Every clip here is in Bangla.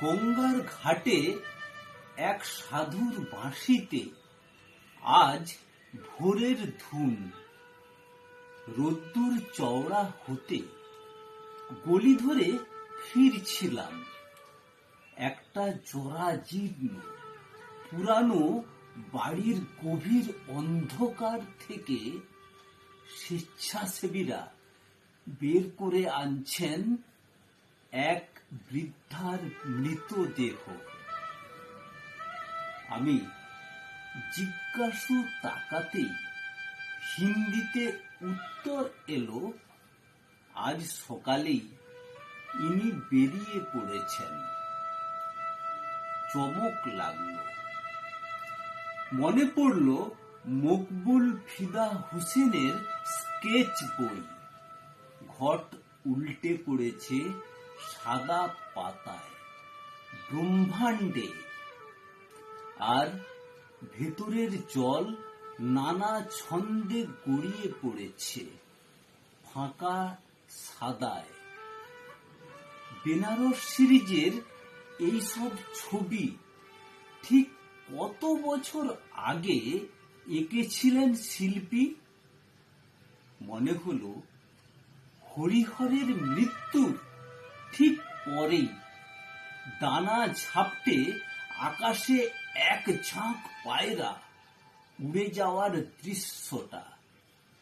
গঙ্গার ঘাটে এক সাধুর বাঁশিতে আজ ভোরের ধুন। রোদ্দুর চওড়া হতে গলি ধরে ফিরছিলাম। একটা জরাজীর্ণ পুরানো বাড়ির গভীর অন্ধকার থেকে স্বেচ্ছাসেবীরা বের করে আনছেন এক বৃদ্ধার মৃতদেহ। আমি জিজ্ঞাসু তাকাতেই হিন্দিতে উত্তর এলো, আজ সকালেই ইনি বেরিয়ে পড়েছেন। চমক লাগলো। মনে পড়ল মকবুল ফিদা হুসেনের স্কেচ বই। ঘট উল্টে পড়েছে সাদা পাতায়, ব্রহ্মাণ্ডে, আর ভেতরের জল নানা ছন্দে গড়িয়ে পড়েছে ফাঁকা সাদায়। বেনারস সিরিজের এইসব ছবি ঠিক কত বছর আগে এঁকেছিলেন শিল্পী? মনে হলো হরিহরের মৃত্যুর ঠিক পরেই ডানা ঝাপটে আকাশে এক ঝাঁক পায়রা উড়ে যাওয়ার দৃশ্যটা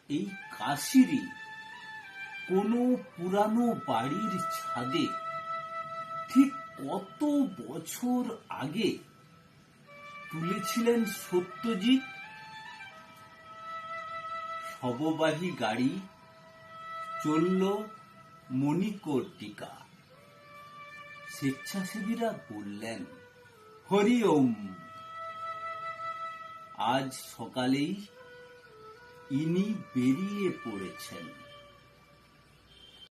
এই কাশিরই কোনো পুরানো বাড়ির ছাদে ঠিক কত বছর আগে তুলেছিলেন সত্যজিৎ। শববাহী গাড়ি চলল মণিকর্ণিকা। স্বেচ্ছাসেবীরা বললেন, হরি ওম। আজ সকালেই ইনি বেরিয়ে পড়েছেন।